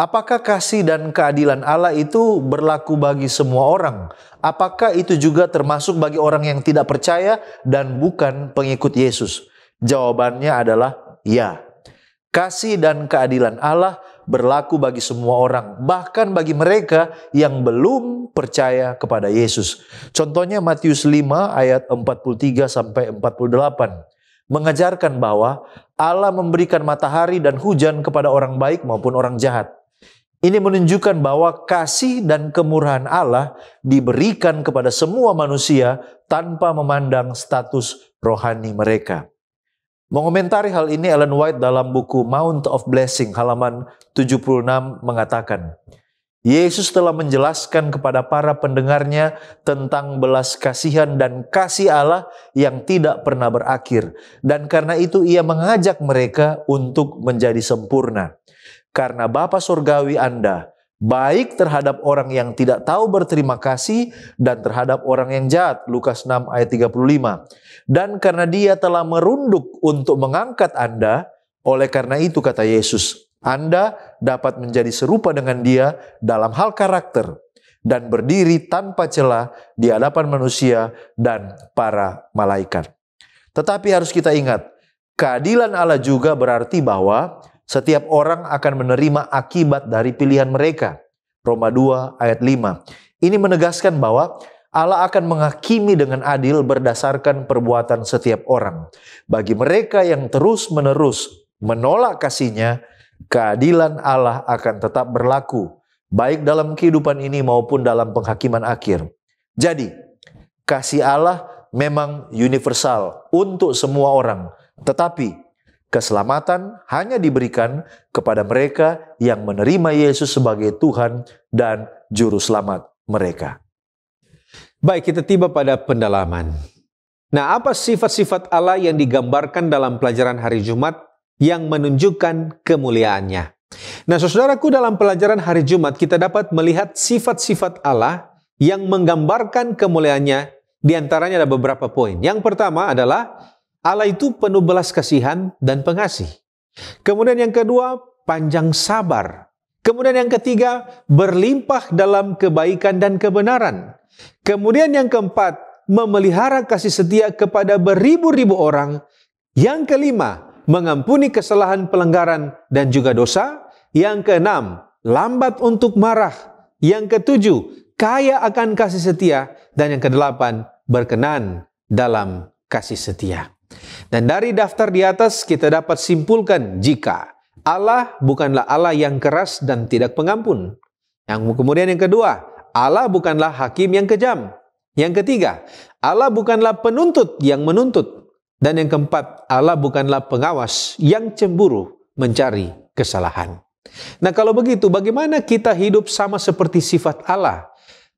Apakah kasih dan keadilan Allah itu berlaku bagi semua orang? Apakah itu juga termasuk bagi orang yang tidak percaya dan bukan pengikut Yesus? Jawabannya adalah ya. Kasih dan keadilan Allah berlaku bagi semua orang, bahkan bagi mereka yang belum percaya kepada Yesus. Contohnya Matius 5 ayat 43-48 mengajarkan bahwa Allah memberikan matahari dan hujan kepada orang baik maupun orang jahat. Ini menunjukkan bahwa kasih dan kemurahan Allah diberikan kepada semua manusia tanpa memandang status rohani mereka. Mengomentari hal ini, Ellen White dalam buku Mount of Blessing halaman 76 mengatakan, Yesus telah menjelaskan kepada para pendengarnya tentang belas kasihan dan kasih Allah yang tidak pernah berakhir. Dan karena itu ia mengajak mereka untuk menjadi sempurna. Karena Bapa Surgawi Anda baik terhadap orang yang tidak tahu berterima kasih dan terhadap orang yang jahat. Lukas 6 ayat 35. Dan karena dia telah merunduk untuk mengangkat Anda, oleh karena itu kata Yesus, Anda dapat menjadi serupa dengan dia dalam hal karakter dan berdiri tanpa celah di hadapan manusia dan para malaikat. Tetapi harus kita ingat, keadilan Allah juga berarti bahwa setiap orang akan menerima akibat dari pilihan mereka. Roma 2 ayat 5. Ini menegaskan bahwa Allah akan menghakimi dengan adil berdasarkan perbuatan setiap orang. Bagi mereka yang terus-menerus menolak kasih-Nya, keadilan Allah akan tetap berlaku, baik dalam kehidupan ini maupun dalam penghakiman akhir. Jadi, kasih Allah memang universal untuk semua orang, tetapi keselamatan hanya diberikan kepada mereka yang menerima Yesus sebagai Tuhan dan Juru Selamat mereka. Baik, kita tiba pada pendalaman. Nah, apa sifat-sifat Allah yang digambarkan dalam pelajaran hari Jumat yang menunjukkan kemuliaannya? Nah, saudaraku, dalam pelajaran hari Jumat kita dapat melihat sifat-sifat Allah yang menggambarkan kemuliaannya. Di antaranya ada beberapa poin. Yang pertama adalah Allah itu penuh belas kasihan dan pengasih. Kemudian yang kedua, panjang sabar. Kemudian yang ketiga, berlimpah dalam kebaikan dan kebenaran. Kemudian yang keempat, memelihara kasih setia kepada beribu-ribu orang. Yang kelima, mengampuni kesalahan pelanggaran dan juga dosa. Yang keenam, lambat untuk marah. Yang ketujuh, kaya akan kasih setia. Dan yang kedelapan, berkenan dalam kasih setia. Dan dari daftar di atas kita dapat simpulkan jika Allah bukanlah Allah yang keras dan tidak pengampun. Kemudian yang kedua, Allah bukanlah hakim yang kejam. Yang ketiga, Allah bukanlah penuntut yang menuntut. Dan yang keempat, Allah bukanlah pengawas yang cemburu mencari kesalahan. Nah, kalau begitu, bagaimana kita hidup sama seperti sifat Allah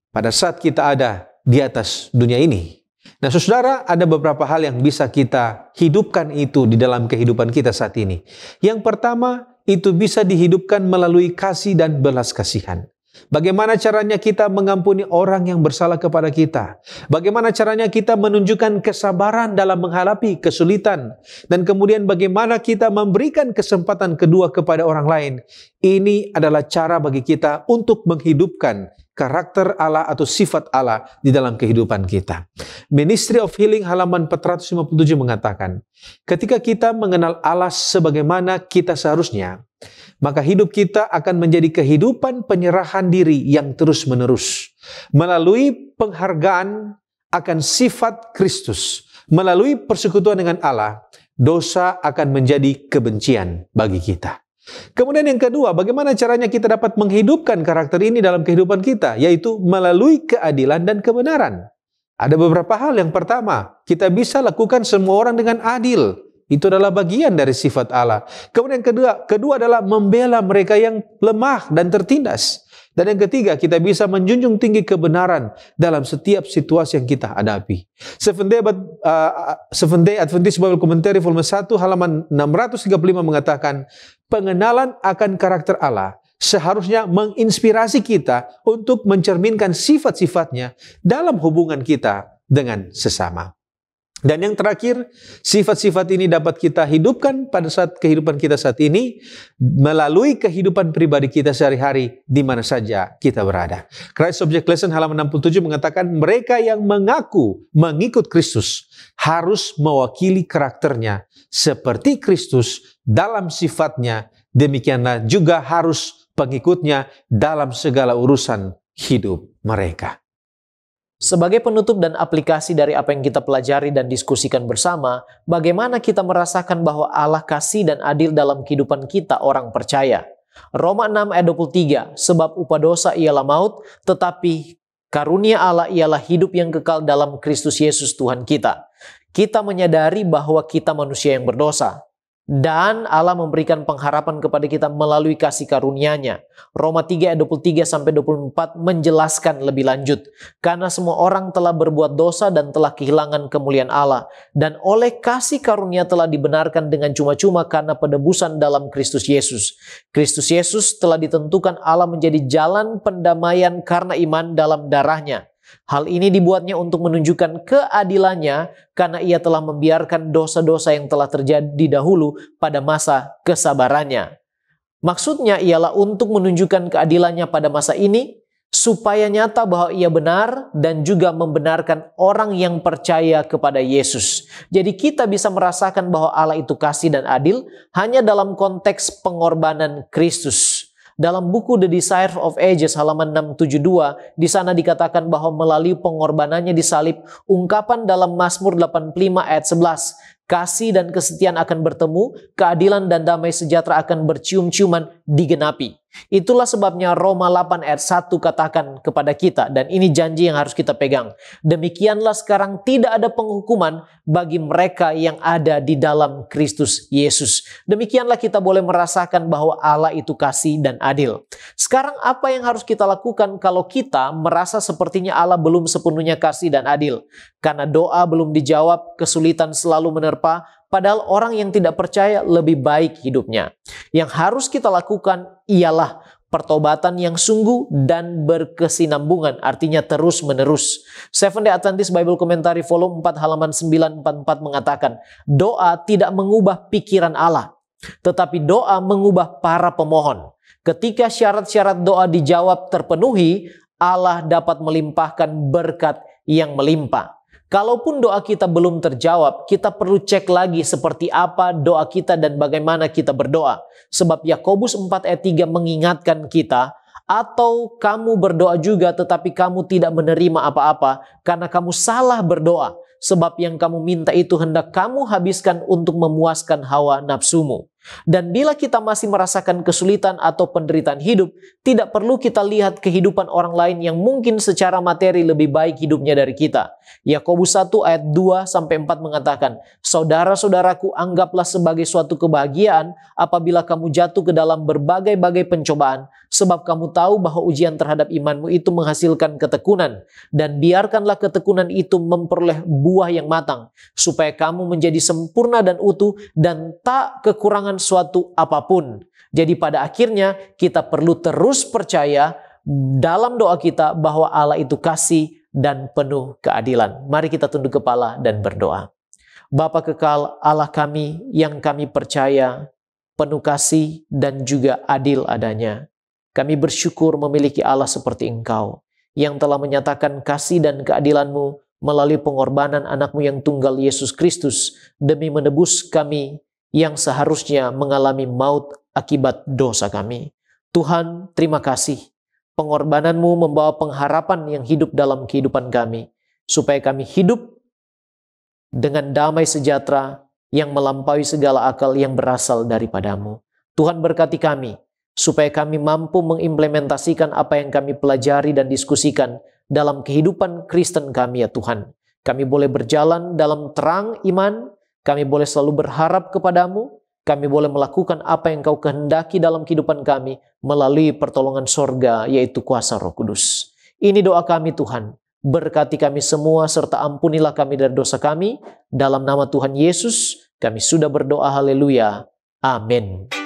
pada saat kita ada di atas dunia ini? Nah, saudara, ada beberapa hal yang bisa kita hidupkan itu di dalam kehidupan kita saat ini. Yang pertama, itu bisa dihidupkan melalui kasih dan belas kasihan. Bagaimana caranya kita mengampuni orang yang bersalah kepada kita? Bagaimana caranya kita menunjukkan kesabaran dalam menghadapi kesulitan? Dan kemudian bagaimana kita memberikan kesempatan kedua kepada orang lain? Ini adalah cara bagi kita untuk menghidupkan karakter Allah atau sifat Allah di dalam kehidupan kita. Ministry of Healing halaman 457 mengatakan, ketika kita mengenal Allah sebagaimana kita seharusnya, maka hidup kita akan menjadi kehidupan penyerahan diri yang terus-menerus. Melalui penghargaan akan sifat Kristus, melalui persekutuan dengan Allah, dosa akan menjadi kebencian bagi kita. Kemudian yang kedua, bagaimana caranya kita dapat menghidupkan karakter ini dalam kehidupan kita, yaitu melalui keadilan dan kebenaran. Ada beberapa hal. Yang pertama, kita bisa lakukan semua orang dengan adil. Itu adalah bagian dari sifat Allah. Kemudian yang kedua adalah membela mereka yang lemah dan tertindas. Dan yang ketiga, kita bisa menjunjung tinggi kebenaran dalam setiap situasi yang kita hadapi. Seventh Day Adventist Bible Commentary volume 1 halaman 635 mengatakan, pengenalan akan karakter Allah seharusnya menginspirasi kita untuk mencerminkan sifat-sifatnya dalam hubungan kita dengan sesama. Dan yang terakhir, sifat-sifat ini dapat kita hidupkan pada saat kehidupan kita saat ini melalui kehidupan pribadi kita sehari-hari di mana saja kita berada. Christ Object Lesson halaman 67 mengatakan mereka yang mengaku mengikut Kristus harus mewakili karakternya seperti Kristus dalam sifatnya. Demikianlah juga harus pengikutnya dalam segala urusan hidup mereka. Sebagai penutup dan aplikasi dari apa yang kita pelajari dan diskusikan bersama, bagaimana kita merasakan bahwa Allah kasih dan adil dalam kehidupan kita orang percaya. Roma 6 ayat 23, sebab upah dosa ialah maut, tetapi karunia Allah ialah hidup yang kekal dalam Kristus Yesus Tuhan kita. Kita menyadari bahwa kita manusia yang berdosa. Dan Allah memberikan pengharapan kepada kita melalui kasih karunia-Nya. Roma 3 ayat 23-24 menjelaskan lebih lanjut. Karena semua orang telah berbuat dosa dan telah kehilangan kemuliaan Allah. Dan oleh kasih karunia telah dibenarkan dengan cuma-cuma karena penebusan dalam Kristus Yesus. Kristus Yesus telah ditentukan Allah menjadi jalan pendamaian karena iman dalam darah-Nya. Hal ini dibuatnya untuk menunjukkan keadilannya karena ia telah membiarkan dosa-dosa yang telah terjadi dahulu pada masa kesabarannya. Maksudnya ialah untuk menunjukkan keadilannya pada masa ini supaya nyata bahwa ia benar dan juga membenarkan orang yang percaya kepada Yesus. Jadi kita bisa merasakan bahwa Allah itu kasih dan adil hanya dalam konteks pengorbanan Kristus. Dalam buku The Desire of Ages halaman 672, di sana dikatakan bahwa melalui pengorbanannya di salib, ungkapan dalam Mazmur 85 ayat 11, Kasih dan kesetiaan akan bertemu, keadilan dan damai sejahtera akan bercium-ciuman digenapi. Itulah sebabnya Roma 8 ayat 1 katakan kepada kita, dan ini janji yang harus kita pegang. Demikianlah sekarang tidak ada penghukuman bagi mereka yang ada di dalam Kristus Yesus. Demikianlah kita boleh merasakan bahwa Allah itu kasih dan adil. Sekarang apa yang harus kita lakukan kalau kita merasa sepertinya Allah belum sepenuhnya kasih dan adil? Karena doa belum dijawab, kesulitan selalu menerpa, padahal orang yang tidak percaya lebih baik hidupnya. Yang harus kita lakukan ialah pertobatan yang sungguh dan berkesinambungan, artinya terus-menerus. Seventh-day Adventist Bible Commentary volume 4 halaman 944 mengatakan, doa tidak mengubah pikiran Allah, tetapi doa mengubah para pemohon. Ketika syarat-syarat doa dijawab terpenuhi, Allah dapat melimpahkan berkat yang melimpah. Kalaupun doa kita belum terjawab, kita perlu cek lagi seperti apa doa kita dan bagaimana kita berdoa. Sebab Yakobus 4 ayat 3 mengingatkan kita, atau kamu berdoa juga tetapi kamu tidak menerima apa-apa karena kamu salah berdoa. Sebab yang kamu minta itu hendak kamu habiskan untuk memuaskan hawa nafsumu. Dan bila kita masih merasakan kesulitan atau penderitaan hidup, tidak perlu kita lihat kehidupan orang lain yang mungkin secara materi lebih baik hidupnya dari kita. Yakobus 1 ayat 2-4 mengatakan, saudara-saudaraku, anggaplah sebagai suatu kebahagiaan apabila kamu jatuh ke dalam berbagai-bagai pencobaan, sebab kamu tahu bahwa ujian terhadap imanmu itu menghasilkan ketekunan, dan biarkanlah ketekunan itu memperoleh buah yang matang, supaya kamu menjadi sempurna dan utuh dan tak kekurangan suatu apapun. Jadi pada akhirnya kita perlu terus percaya dalam doa kita bahwa Allah itu kasih dan penuh keadilan. Mari kita tunduk kepala dan berdoa. Bapa kekal, Allah kami yang kami percaya penuh kasih dan juga adil adanya. Kami bersyukur memiliki Allah seperti Engkau yang telah menyatakan kasih dan keadilan-Mu melalui pengorbanan anak-Mu yang tunggal Yesus Kristus demi menebus kami yang seharusnya mengalami maut akibat dosa kami. Tuhan, terima kasih. Pengorbanan-Mu membawa pengharapan yang hidup dalam kehidupan kami, supaya kami hidup dengan damai sejahtera yang melampaui segala akal yang berasal daripada-Mu. Tuhan berkati kami, supaya kami mampu mengimplementasikan apa yang kami pelajari dan diskusikan dalam kehidupan Kristen kami, ya Tuhan. Kami boleh berjalan dalam terang iman, kami boleh selalu berharap kepadamu, kami boleh melakukan apa yang Kau kehendaki dalam kehidupan kami melalui pertolongan sorga, yaitu kuasa Roh Kudus. Ini doa kami Tuhan, berkati kami semua serta ampunilah kami dari dosa kami. Dalam nama Tuhan Yesus, kami sudah berdoa, haleluya, amin.